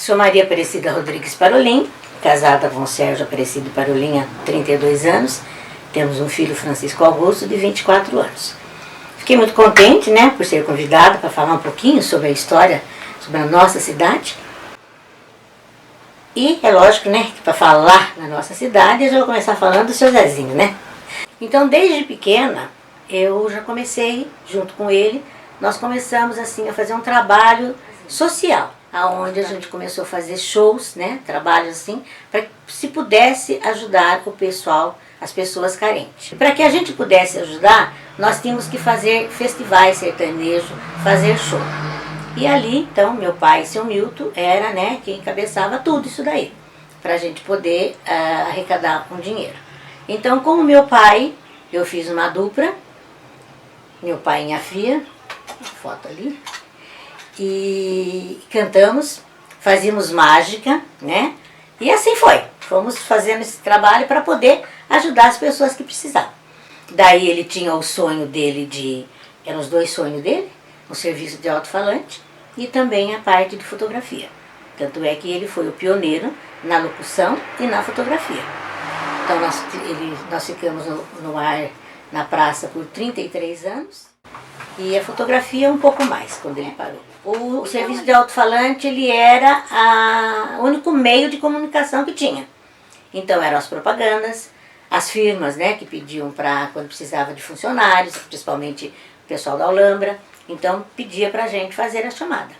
Sou Maria Aparecida Rodrigues Parolin, casada com Sérgio Aparecido Parolin há 32 anos. Temos um filho, Francisco Augusto, de 24 anos. Fiquei muito contente, né, por ser convidada para falar um pouquinho sobre a história, sobre a nossa cidade. E é lógico, né, que para falar na nossa cidade, eu já vou começar falando do seu Zezinho, né? Então, desde pequena, eu já comecei, junto com ele, nós começamos assim a fazer um trabalho social, aonde a gente começou a fazer shows, né, trabalhos assim, para que se pudesse ajudar o pessoal, as pessoas carentes. Para que a gente pudesse ajudar, nós tínhamos que fazer festivais sertanejos, fazer show. E ali, então, meu pai, seu Milton, era, né, quem encabeçava tudo isso daí, para a gente poder arrecadar um dinheiro. Então, com o meu pai, eu fiz uma dupla, meu pai e minha filha, foto ali, e cantamos, fazíamos mágica, né, e assim foi. Fomos fazendo esse trabalho para poder ajudar as pessoas que precisavam. Daí ele tinha o sonho dele eram os dois sonhos dele, o serviço de alto-falante e também a parte de fotografia. Tanto é que ele foi o pioneiro na locução e na fotografia. Então nós ficamos no ar, na praça, por 33 anos. E a fotografia um pouco mais, quando ele parou. O serviço de alto-falante, ele era o único meio de comunicação que tinha. Então eram as propagandas, as firmas, né, que pediam para quando precisava de funcionários, principalmente o pessoal da Alhambra, então pedia para a gente fazer a chamada.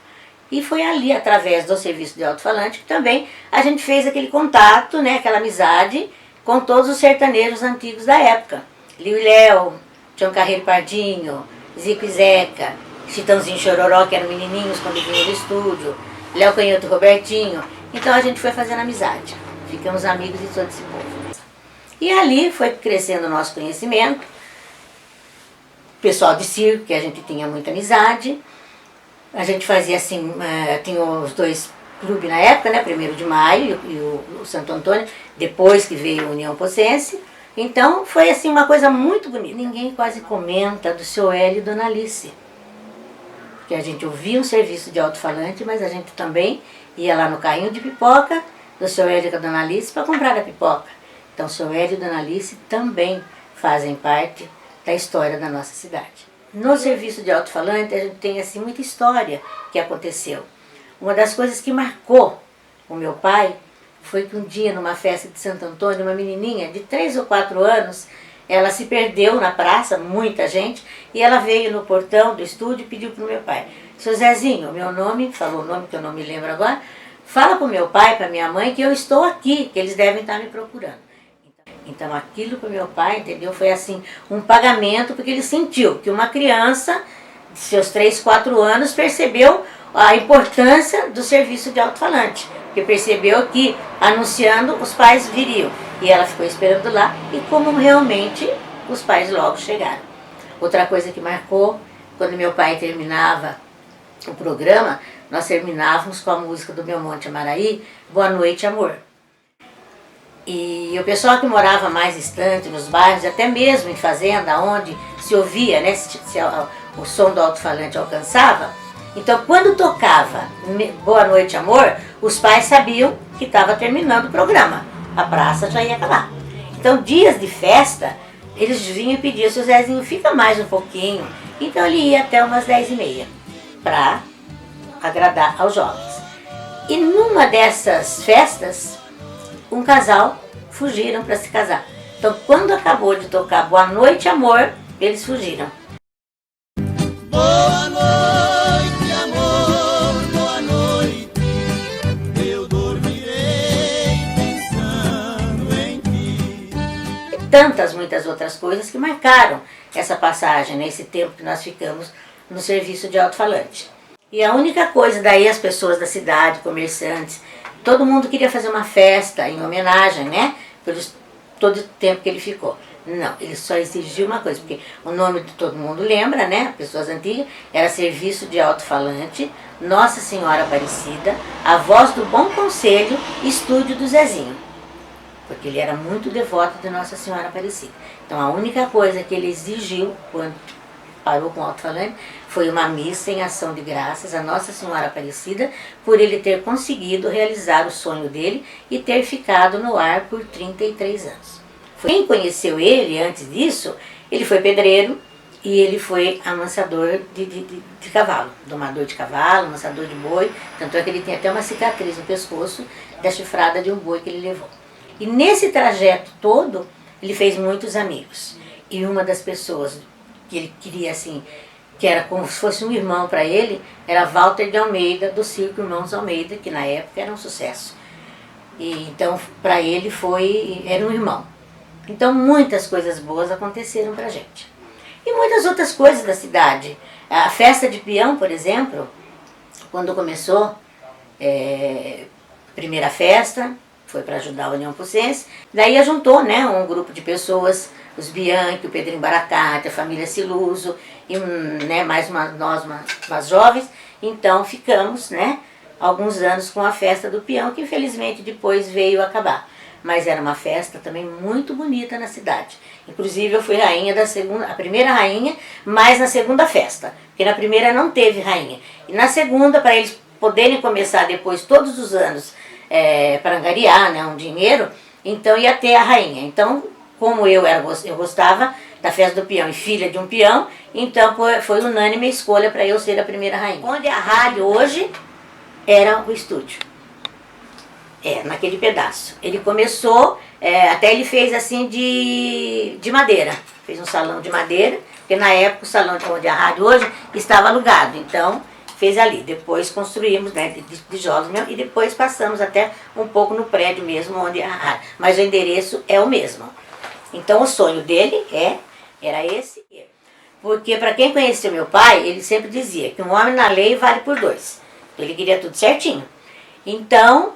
E foi ali, através do serviço de alto-falante, que também a gente fez aquele contato, né, aquela amizade com todos os sertanejos antigos da época. Liu e Léo, Tião Carreiro Pardinho, Zico e Zeca, Chitãozinho e Chororó, que eram menininhos quando vinham do estúdio, Léo Canhoto e Robertinho. Então a gente foi fazendo amizade. Ficamos amigos de todo esse povo. E ali foi crescendo o nosso conhecimento. Pessoal de circo, que a gente tinha muita amizade. A gente fazia assim, tinha os dois clubes na época, né? 1º de Maio e o Santo Antônio, depois que veio a União Pocense. Então foi assim uma coisa muito bonita. Ninguém quase comenta do seu Hélio e Dona Alice. Porque a gente ouvia um serviço de alto-falante, mas a gente também ia lá no carrinho de pipoca do seu Hélio e da Dona Alice para comprar a pipoca. Então o seu Hélio e Dona Alice também fazem parte da história da nossa cidade. No serviço de alto-falante a gente tem assim muita história que aconteceu. Uma das coisas que marcou o meu pai foi que um dia, numa festa de Santo Antônio, uma menininha de 3 ou 4 anos, ela se perdeu na praça, muita gente, e ela veio no portão do estúdio e pediu para o meu pai: seu Zezinho, meu nome, falou o nome que eu não me lembro agora, fala para o meu pai, para minha mãe, que eu estou aqui, que eles devem estar me procurando. Então aquilo para o meu pai, entendeu, foi assim, um pagamento, porque ele sentiu que uma criança de seus 3, 4 anos percebeu a importância do serviço de alto-falante, porque percebeu que anunciando os pais viriam. E ela ficou esperando lá, e como realmente os pais logo chegaram. Outra coisa que marcou, quando meu pai terminava o programa, nós terminávamos com a música do Belmonte Amaraí, Boa Noite, Amor. E o pessoal que morava mais distante, nos bairros, até mesmo em fazenda, onde se ouvia, né, se o som do alto-falante alcançava, então quando tocava Boa Noite, Amor, os pais sabiam que estava terminando o programa, a praça já ia acabar. Então dias de festa, eles vinham e pediam: seu Zezinho, fica mais um pouquinho. Então ele ia até umas 10h30, para agradar aos jovens. E numa dessas festas, um casal fugiram para se casar. Então quando acabou de tocar Boa Noite, Amor, eles fugiram. Boa noite, amor, boa noite, eu dormirei pensando em ti. E tantas, muitas outras coisas que marcaram essa passagem, nesse tempo que nós ficamos no serviço de alto-falante. E a única coisa, daí as pessoas da cidade, comerciantes, todo mundo queria fazer uma festa em homenagem, né, por todo o tempo que ele ficou. Não, ele só exigiu uma coisa, porque o nome de todo mundo lembra, né, pessoas antigas, era Serviço de Alto-Falante, Nossa Senhora Aparecida, A Voz do Bom Conselho, Estúdio do Zezinho. Porque ele era muito devoto de Nossa Senhora Aparecida. Então a única coisa que ele exigiu quando parou com o alto-falante, foi uma missa em ação de graças a Nossa Senhora Aparecida por ele ter conseguido realizar o sonho dele e ter ficado no ar por 33 anos. Quem conheceu ele antes disso, ele foi pedreiro e ele foi amansador de cavalo, domador de cavalo, amansador de boi, tanto é que ele tem até uma cicatriz no pescoço da chifrada de um boi que ele levou. E nesse trajeto todo, ele fez muitos amigos. E uma das pessoas que ele queria, assim, que era como se fosse um irmão para ele, era Walter de Almeida, do Circo Irmãos Almeida, que na época era um sucesso. E então, para ele, era um irmão. Então, muitas coisas boas aconteceram para a gente. E muitas outras coisas da cidade. A festa de peão, por exemplo, quando começou, primeira festa, foi para ajudar a União Pocense. Daí juntou, né, um grupo de pessoas, os Bianchi, o Pedrinho Baracate, a família Siluso, e né, mais umas jovens. Então ficamos, né, alguns anos com a festa do peão, que infelizmente depois veio acabar. Mas era uma festa também muito bonita na cidade. Inclusive eu fui rainha a primeira rainha, mas na segunda festa. Porque na primeira não teve rainha. E na segunda, para eles poderem começar depois todos os anos para angariar, né, um dinheiro, então ia ter a rainha. Então, como eu gostava da festa do peão e filha de um peão, então foi unânime a escolha para eu ser a primeira rainha. Onde a rádio hoje era o estúdio. Naquele pedaço. Ele começou, até ele fez assim de madeira. Fez um salão de madeira, porque na época o salão onde a rádio hoje estava alugado. Então, fez ali. Depois construímos, né, de tijolos mesmo, e depois passamos até um pouco no prédio mesmo, onde a rádio. Mas o endereço é o mesmo. Então, o sonho dele era esse. Porque, para quem conheceu meu pai, ele sempre dizia que um homem na lei vale por dois. Ele queria tudo certinho. Então,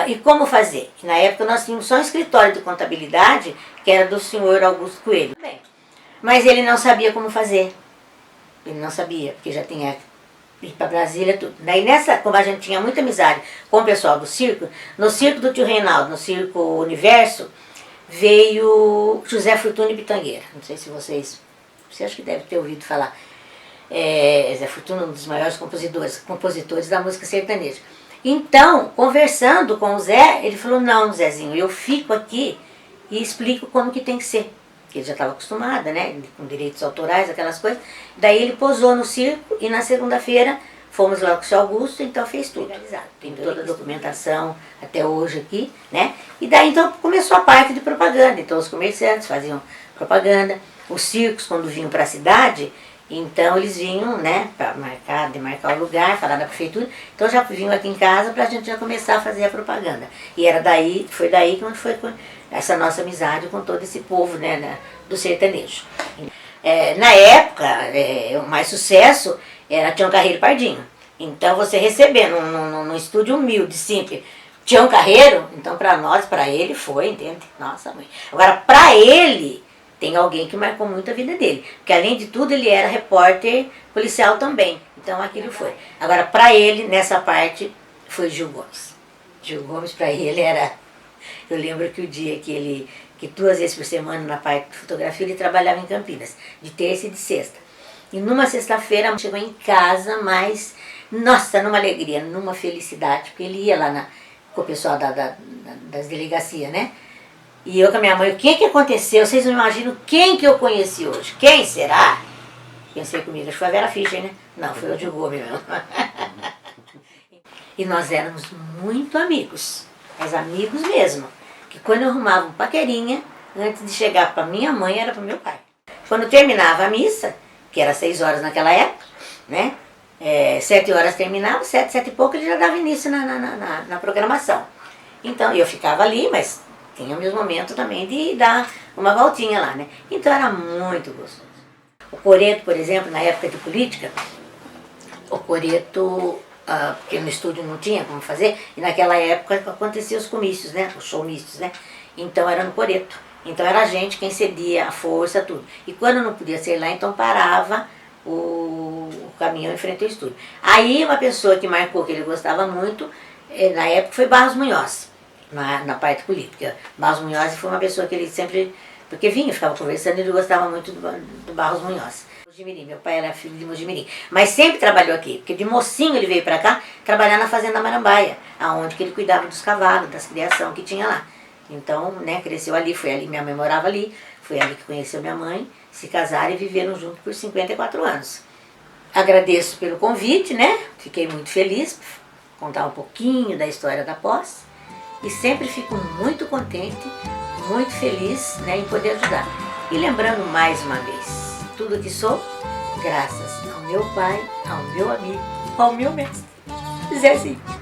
e como fazer? Na época nós tínhamos só um escritório de contabilidade, que era do senhor Augusto Coelho. Mas ele não sabia como fazer. Ele não sabia, porque já tinha ir para Brasília, tudo. Daí como a gente tinha muita amizade com o pessoal do circo, no circo do tio Reinaldo, no circo Universo, veio José Fortune Pitangueira. Não sei se você acha que deve ter ouvido falar. Zé Fortune, um dos maiores compositores da música sertaneja. Então, conversando com o Zé, ele falou, não, Zezinho, eu fico aqui e explico como que tem que ser. Porque ele já estava acostumado, né, com direitos autorais, aquelas coisas. Daí ele posou no circo e na segunda-feira fomos lá com o seu Augusto, então fez tudo. Tem toda a documentação até hoje aqui, né. E daí então começou a parte de propaganda. Então os comerciantes faziam propaganda. Os circos, quando vinham para a cidade, então eles vinham, né, para demarcar o lugar, falar da prefeitura. Então já vinham aqui em casa para a gente já começar a fazer a propaganda. E foi daí que foi essa nossa amizade com todo esse povo, né, do sertanejo. Na época, o mais sucesso era Tião Carreiro e Pardinho. Então você recebendo num estúdio humilde, simples, Tião Carreiro, então para ele foi, entende? Nossa mãe. Agora, para ele, tem alguém que marcou muito a vida dele. Porque além de tudo, ele era repórter policial também. Então aquilo foi. Agora, para ele, nessa parte, foi Gil Gomes. Gil Gomes, para ele, era... Eu lembro que o dia que 2 vezes por semana, na parte de fotografia, ele trabalhava em Campinas, de terça e de sexta. E numa sexta-feira, chegou em casa, mas, nossa, numa alegria, numa felicidade, porque ele ia lá com o pessoal das delegacias, né? E eu com a minha mãe, o que aconteceu? Vocês não imaginam quem que eu conheci hoje? Quem será? Pensei comigo, acho que foi a Vera Fischer, né? Não, foi o Gil Gomes mesmo. E nós éramos muito amigos, mas amigos mesmo. Que quando eu arrumava um paquerinha, antes de chegar para minha mãe, era para meu pai. Quando terminava a missa, que era 6 horas naquela época, né? 7 horas terminava, 7 e pouco, ele já dava início na programação. Então, eu ficava ali, mas tinha meus momentos também de dar uma voltinha lá, né? Então era muito gostoso. O coreto, por exemplo, na época de política, o coreto, porque no estúdio não tinha como fazer, e naquela época aconteciam os comícios, né? Os showmícios, né? Então era no coreto. Então era a gente quem cedia a força, tudo. E quando não podia ser lá, então parava o caminhão em frente ao estúdio. Aí uma pessoa que marcou, que ele gostava muito, na época foi Barros Munhoz, na parte política. Barros Munhoz foi uma pessoa que ele sempre... Porque vinha, ficava conversando e ele gostava muito do Barros Munhoz. Mojimirim, meu pai era filho de Mojimirim, mas sempre trabalhou aqui, porque de mocinho ele veio para cá trabalhar na fazenda Marambaia, aonde que ele cuidava dos cavalos, das criação que tinha lá. Então, né, cresceu ali, foi ali, minha mãe morava ali, foi ali que conheceu minha mãe, se casaram e viveram juntos por 54 anos. Agradeço pelo convite, né, fiquei muito feliz por contar um pouquinho da história da posse e sempre fico muito contente, muito feliz, né, em poder ajudar. E lembrando mais uma vez, tudo que sou, graças ao meu pai, ao meu amigo, ao meu mestre, Zezinho.